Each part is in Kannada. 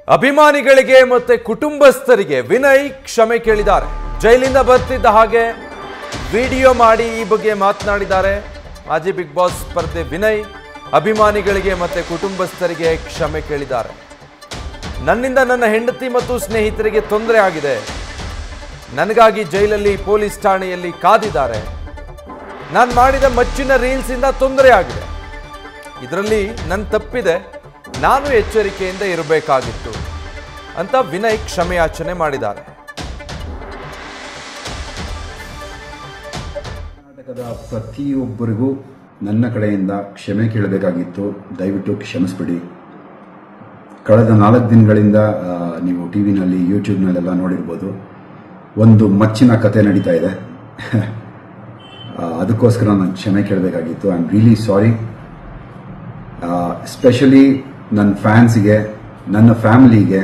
ಅಭಿಮಾನಿಗಳಿಗೆ ಮತ್ತೆ ಕುಟುಂಬಸ್ಥರಿಗೆ ವಿನಯ್ ಕ್ಷಮೆ ಕೇಳಿದ್ದಾರೆ. ಜೈಲಿಂದ ಬರ್ತಿದ್ದ ಹಾಗೆ ವಿಡಿಯೋ ಮಾಡಿ ಈ ಬಗ್ಗೆ ಮಾತನಾಡಿದ್ದಾರೆ. ಮಾಜಿ ಬಿಗ್ ಬಾಸ್ ಸ್ಪರ್ಧೆ ವಿನಯ್ ಅಭಿಮಾನಿಗಳಿಗೆ ಮತ್ತೆ ಕುಟುಂಬಸ್ಥರಿಗೆ ಕ್ಷಮೆ ಕೇಳಿದ್ದಾರೆ. ನನ್ನಿಂದ ನನ್ನ ಹೆಂಡತಿ ಮತ್ತು ಸ್ನೇಹಿತರಿಗೆ ತೊಂದರೆ ಆಗಿದೆ. ನನಗಾಗಿ ಜೈಲಲ್ಲಿ ಪೊಲೀಸ್ ಠಾಣೆಯಲ್ಲಿ ಕಾದಿದ್ದಾರೆ. ನಾನು ಮಾಡಿದ ಮಚ್ಚಿನ ರೀಲ್ಸ್ ಇಂದ ತೊಂದರೆ ಆಗಿದೆ. ಇದರಲ್ಲಿ ನನ್ನ ತಪ್ಪಿದೆ. ನಾನು ಎಚ್ಚರಿಕೆಯಿಂದ ಇರಬೇಕಾಗಿತ್ತು ಅಂತ ವಿನಯ್ ಕ್ಷಮೆಯಾಚನೆ ಮಾಡಿದ್ದಾರೆ. ಕರ್ನಾಟಕದ ಪ್ರತಿಯೊಬ್ಬರಿಗೂ ನನ್ನ ಕಡೆಯಿಂದ ಕ್ಷಮೆ ಕೇಳಬೇಕಾಗಿತ್ತು. ದಯವಿಟ್ಟು ಕ್ಷಮಿಸ್ಬಿಡಿ. ಕಳೆದ 4 ದಿನಗಳಿಂದ ನೀವು ಟಿವಿನಲ್ಲಿ ಯೂಟ್ಯೂಬ್ನಲ್ಲೆಲ್ಲ ನೋಡಿರ್ಬೋದು, ಒಂದು ಮಚ್ಚಿನ ಕತೆ ನಡೀತಾ ಇದೆ. ಅದಕ್ಕೋಸ್ಕರ ನಾನು ಕ್ಷಮೆ ಕೇಳಬೇಕಾಗಿತ್ತು. I am really sorry. Especially ನನ್ನ ಫ್ಯಾನ್ಸ್ಗೆ, ನನ್ನ ಫ್ಯಾಮಿಲಿಗೆ,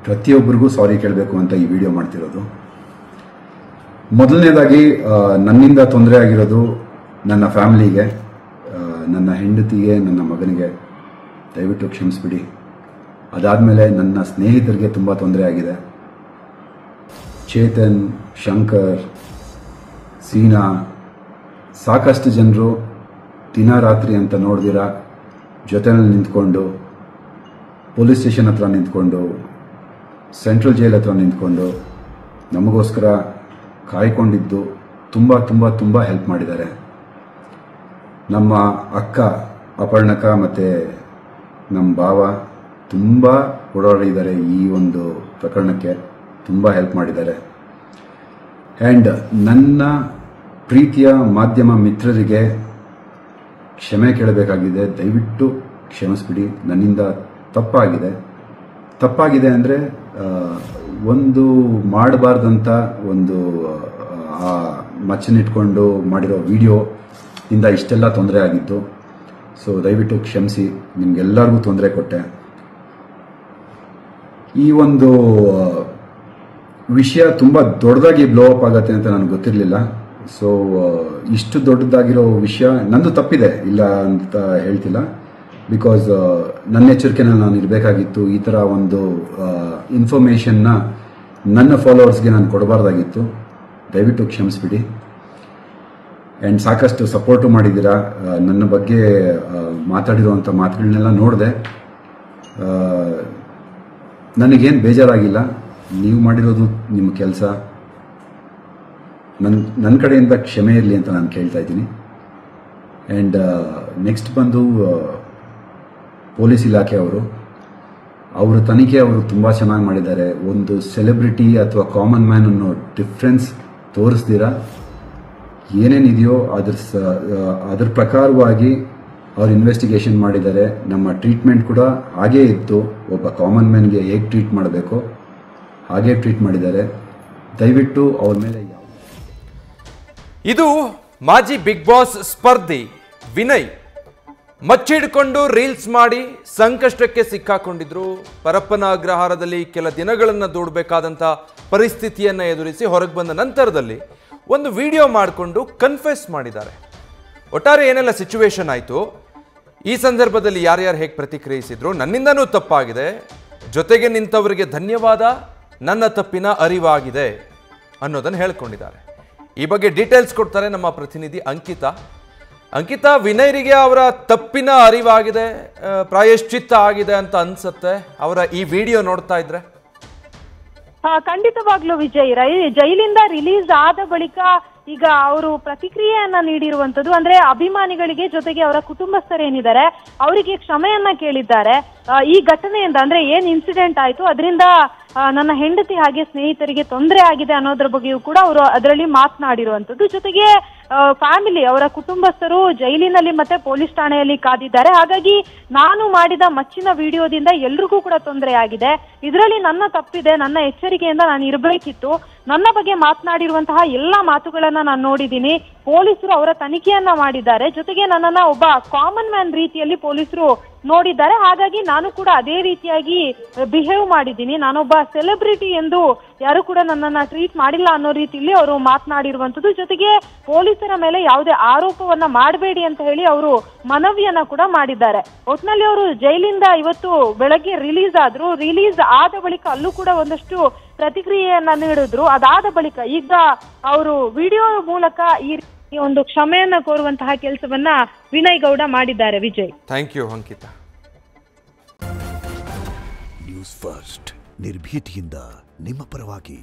ಪ್ರತಿಯೊಬ್ಬರಿಗೂ ಸಾರಿ ಕೇಳಬೇಕು ಅಂತ ಈ ವಿಡಿಯೋ ಮಾಡ್ತಿರೋದು. ಮೊದಲನೇದಾಗಿ ನನ್ನಿಂದ ತೊಂದರೆ ಆಗಿರೋದು ನನ್ನ ಫ್ಯಾಮಿಲಿಗೆ, ನನ್ನ ಹೆಂಡತಿಗೆ, ನನ್ನ ಮಗನಿಗೆ ದಯವಿಟ್ಟು ಕ್ಷಮಿಸ್ಬಿಡಿ. ಅದಾದಮೇಲೆ ನನ್ನ ಸ್ನೇಹಿತರಿಗೆ ತುಂಬ ತೊಂದರೆ ಆಗಿದೆ. ಚೇತನ್, ಶಂಕರ್, ಸೀನಾ, ಸಾಕಷ್ಟು ಜನರು ದಿನ ರಾತ್ರಿ ಅಂತ ನೋಡ್ದಿರ ಜೊತೆಯಲ್ಲಿ ನಿಂತ್ಕೊಂಡು, ಪೊಲೀಸ್ ಸ್ಟೇಷನ್ ಹತ್ರ ನಿಂತ್ಕೊಂಡು, ಸೆಂಟ್ರಲ್ ಜೈಲ್ ಹತ್ರ ನಿಂತ್ಕೊಂಡು ನಮಗೋಸ್ಕರ ಕಾಯ್ಕೊಂಡಿದ್ದು ತುಂಬ ತುಂಬ ತುಂಬ ಹೆಲ್ಪ್ ಮಾಡಿದ್ದಾರೆ. ನಮ್ಮ ಅಕ್ಕ ಅಪರ್ಣಕ ಮತ್ತು ನಮ್ಮ ಭಾವ ತುಂಬ ಓಡಾಡಿದ್ದಾರೆ. ಈ ಒಂದು ಪ್ರಕರಣಕ್ಕೆ ತುಂಬ ಹೆಲ್ಪ್ ಮಾಡಿದ್ದಾರೆ. ಆ್ಯಂಡ್ ನನ್ನ ಪ್ರೀತಿಯ ಮಾಧ್ಯಮ ಮಿತ್ರರಿಗೆ ಕ್ಷಮೆ ಕೇಳಬೇಕಾಗಿದೆ. ದಯವಿಟ್ಟು ಕ್ಷಮಿಸ್ಬಿಡಿ. ನನ್ನಿಂದ ತಪ್ಪಾಗಿದೆ ಅಂದರೆ ಒಂದು ಮಾಡಬಾರ್ದಂಥ ಒಂದು ಮಚ್ಚನಿಟ್ಕೊಂಡು ಮಾಡಿರೋ ವಿಡಿಯೋ ಇಂದ ಇಷ್ಟೆಲ್ಲ ತೊಂದರೆ ಆಗಿದ್ದು. ಸೊ ದಯವಿಟ್ಟು ಕ್ಷಮಿಸಿ. ನಿಮ್ಗೆಲ್ಲರಿಗೂ ತೊಂದರೆ ಕೊಟ್ಟೆ. ಈ ಒಂದು ವಿಷಯ ತುಂಬ ದೊಡ್ಡದಾಗಿ ಬ್ಲೋ ಅಪ್ ಆಗತ್ತೆ ಅಂತ ನನಗೆ ಗೊತ್ತಿರಲಿಲ್ಲ. ಸೊ ಇಷ್ಟು ದೊಡ್ಡದಾಗಿರೋ ವಿಷಯ ನಂದು ತಪ್ಪಿದೆ, ಇಲ್ಲ ಅಂತ ಹೇಳ್ತಿಲ್ಲ. ಬಿಕಾಸ್ ನನ್ನ ಎಚ್ಚರಿಕೆನಲ್ಲಿ ನಾನು ಇರಬೇಕಾಗಿತ್ತು. ಈ ಥರ ಒಂದು ಇನ್ಫಾರ್ಮೇಷನ್ನ ನನ್ನ ಫಾಲೋವರ್ಸ್ಗೆ ನಾನು ಕೊಡಬಾರ್ದಾಗಿತ್ತು. ದಯವಿಟ್ಟು ಕ್ಷಮಿಸ್ಬಿಡಿ. ಆ್ಯಂಡ್ ಸಾಕಷ್ಟು ಸಪೋರ್ಟು ಮಾಡಿದ್ದೀರಾ. ನನ್ನ ಬಗ್ಗೆ ಮಾತಾಡಿರುವಂಥ ಮಾತುಗಳನ್ನೆಲ್ಲ ನೋಡಿದೆ. ನನಗೇನು ಬೇಜಾರಾಗಿಲ್ಲ. ನೀವು ಮಾಡಿರೋದು ನಿಮ್ಮ ಕೆಲಸ. ನನ್ನ ಕಡೆಯಿಂದ ಕ್ಷಮೆ ಇರಲಿ ಅಂತ ನಾನು ಕೇಳ್ತಾ ಇದ್ದೀನಿ. ಆ್ಯಂಡ್ ನೆಕ್ಸ್ಟ್ ಬಂದು ಪೊಲೀಸ್ ಇಲಾಖೆ ಅವರ ತನಿಖೆ ತುಂಬ ಚೆನ್ನಾಗಿ ಮಾಡಿದ್ದಾರೆ. ಒಂದು ಸೆಲೆಬ್ರಿಟಿ ಅಥವಾ ಕಾಮನ್ ಮ್ಯಾನ್ ಅನ್ನೋ ಡಿಫ್ರೆನ್ಸ್ ತೋರಿಸ್ದಿರ ಏನೇನಿದೆಯೋ ಅದ್ರ ಪ್ರಕಾರವಾಗಿ ಅವ್ರು ಇನ್ವೆಸ್ಟಿಗೇಷನ್ ಮಾಡಿದ್ದಾರೆ. ನಮ್ಮ ಟ್ರೀಟ್ಮೆಂಟ್ ಕೂಡ ಹಾಗೇ ಇತ್ತು. ಒಬ್ಬ ಕಾಮನ್ ಮ್ಯಾನ್ಗೆ ಹೇಗೆ ಟ್ರೀಟ್ ಮಾಡಬೇಕೋ ಹಾಗೇ ಟ್ರೀಟ್ ಮಾಡಿದ್ದಾರೆ. ದಯವಿಟ್ಟು ಅವ್ರ ಮೇಲೆ ಇದು ಮಾಜಿ ಬಿಗ್ ಬಾಸ್ ಸ್ಪರ್ಧಿ ವಿನಯ್ ಮಚ್ಚಿಡ್ಕೊಂಡು ರೀಲ್ಸ್ ಮಾಡಿ ಸಂಕಷ್ಟಕ್ಕೆ ಸಿಕ್ಕಾಕೊಂಡಿದ್ರು. ಪರಪ್ಪನ ಅಗ್ರಹಾರದಲ್ಲಿ ಕೆಲ ದಿನಗಳನ್ನು ದೂಡಬೇಕಾದಂಥ ಪರಿಸ್ಥಿತಿಯನ್ನು ಎದುರಿಸಿ ಹೊರಗೆ ಬಂದ ನಂತರದಲ್ಲಿ ಒಂದು ವಿಡಿಯೋ ಮಾಡಿಕೊಂಡು ಕನ್ಫೆಸ್ ಮಾಡಿದ್ದಾರೆ. ಒಟ್ಟಾರೆ ಏನೆಲ್ಲ ಸಿಚುವೇಶನ್ ಆಯಿತು, ಈ ಸಂದರ್ಭದಲ್ಲಿ ಯಾರ್ಯಾರು ಹೇಗೆ ಪ್ರತಿಕ್ರಿಯಿಸಿದ್ರು, ನನ್ನಿಂದನೂ ತಪ್ಪಾಗಿದೆ, ಜೊತೆಗೆ ನಿಂತವರಿಗೆ ಧನ್ಯವಾದ, ನನ್ನ ತಪ್ಪಿನ ಅರಿವಾಗಿದೆ ಅನ್ನೋದನ್ನು ಹೇಳ್ಕೊಂಡಿದ್ದಾರೆ. ಈ ಬಗ್ಗೆ ಡೀಟೇಲ್ಸ್ ಕೊಡ್ತಾರೆ ನಮ್ಮ ಪ್ರತಿನಿಧಿ ಅಂಕಿತಾ. ವಿನಯ್ರಿಗೆ ಅವರ ತಪ್ಪಿನ ಅರಿವಾಗಿದೆ, ಪ್ರಾಯಶ್ಚಿತ್ತ ಆಗಿದೆ ಅಂತ ಅನ್ಸುತ್ತೆ ಅವರ ಈ ವಿಡಿಯೋ ನೋಡ್ತಾ ಇದ್ರೆ. ಖಂಡಿತವಾಗ್ಲೂ ವಿಜಯ್, ಜೈಲಿಂದ ರಿಲೀಸ್ ಆದ ಬಳಿಕ ಈಗ ಅವರು ಪ್ರತಿಕ್ರಿಯೆಯನ್ನ ನೀಡಿರುವಂತದ್ದು. ಅಂದ್ರೆ ಅಭಿಮಾನಿಗಳಿಗೆ, ಜೊತೆಗೆ ಅವರ ಕುಟುಂಬಸ್ಥರೇನಿದ್ದಾರೆ ಅವರಿಗೆ ಕ್ಷಮೆಯನ್ನ ಕೇಳಿದ್ದಾರೆ. ಈ ಘಟನೆಯಿಂದ, ಅಂದ್ರೆ ಏನ್ ಇನ್ಸಿಡೆಂಟ್ ಆಯ್ತು ಅದರಿಂದ ನನ್ನ ಹೆಂಡತಿ ಹಾಗೆ ಸ್ನೇಹಿತರಿಗೆ ತೊಂದರೆ ಆಗಿದೆ ಅನ್ನೋದ್ರ ಬಗ್ಗೆಯೂ ಕೂಡ ಅವರು ಅದರಲ್ಲಿ ಮಾತನಾಡಿರುವಂತದ್ದು. ಜೊತೆಗೆ ಫ್ಯಾಮಿಲಿ, ಅವರ ಕುಟುಂಬಸ್ಥರು ಜೈಲಿನಲ್ಲಿ ಮತ್ತೆ ಪೊಲೀಸ್ ಠಾಣೆಯಲ್ಲಿ ಕಾದಿದ್ದಾರೆ. ಹಾಗಾಗಿ ನಾನು ಮಾಡಿದ ಮಚ್ಚಿನ ವಿಡಿಯೋದಿಂದ ಎಲ್ರಿಗೂ ಕೂಡ ತೊಂದರೆ ಆಗಿದೆ. ಇದರಲ್ಲಿ ನನ್ನ ತಪ್ಪಿದೆ, ನನ್ನ ಎಚ್ಚರಿಕೆಯಿಂದ ನಾನು ಇರಬೇಕಿತ್ತು. ನನ್ನ ಬಗ್ಗೆ ಮಾತನಾಡಿರುವಂತಹ ಎಲ್ಲಾ ಮಾತುಗಳನ್ನ ನಾನು ನೋಡಿದ್ದೀನಿ. ಪೊಲೀಸರು ಅವರ ತನಿಖೆಯನ್ನ ಮಾಡಿದ್ದಾರೆ, ಜೊತೆಗೆ ನನ್ನನ್ನ ಒಬ್ಬ ಕಾಮನ್ ಮ್ಯಾನ್ ರೀತಿಯಲ್ಲಿ ಪೊಲೀಸರು ನೋಡಿದ್ದಾರೆ. ಹಾಗಾಗಿ ನಾನು ಕೂಡ ಅದೇ ರೀತಿಯಾಗಿ ಬಿಹೇವ್ ಮಾಡಿದ್ದೀನಿ. ನಾನೊಬ್ಬ ಸೆಲೆಬ್ರಿಟಿ ಎಂದು ಯಾರು ಕೂಡ ನನ್ನನ್ನ ಟ್ರೀಟ್ ಮಾಡಿಲ್ಲ ಅನ್ನೋ ರೀತಿಯಲ್ಲಿ ಅವರು ಮಾತನಾಡಿರುವಂತದ್ದು. ಜೊತೆಗೆ ಪೊಲೀಸರ ಮೇಲೆ ಯಾವುದೇ ಆರೋಪವನ್ನ ಮಾಡಬೇಡಿ ಅಂತ ಹೇಳಿ ಅವರು ಮನವಿಯನ್ನ ಕೂಡ ಮಾಡಿದ್ದಾರೆ. ಒಟ್ನಲ್ಲಿ ಅವರು ಜೈಲಿಂದ ಇವತ್ತು ಬೆಳಗ್ಗೆ ರಿಲೀಸ್ ಆದ್ರು. ರಿಲೀಸ್ ಆದ ಬಳಿಕ ಅಲ್ಲೂ ಕೂಡ ಒಂದಷ್ಟು ಪ್ರತಿಕ್ರಿಯೆಯನ್ನ ನೀಡಿದ್ರು. ಅದಾದ ಬಳಿಕ ಈಗ ಅವರು ವಿಡಿಯೋ ಮೂಲಕ ಈ ಒಂದು ಕ್ಷಮೆಯನ್ನ ಕೋರುವಂತಹ ಕೆಲಸವನ್ನ ವಿನಯ್ ಗೌಡ ಮಾಡಿದ್ದಾರೆ. Vijay, thank you Ankita. News first ನಿರ್ಭೀತಿಯಿಂದ ನಿಮ್ಮ ಪರವಾಗಿ.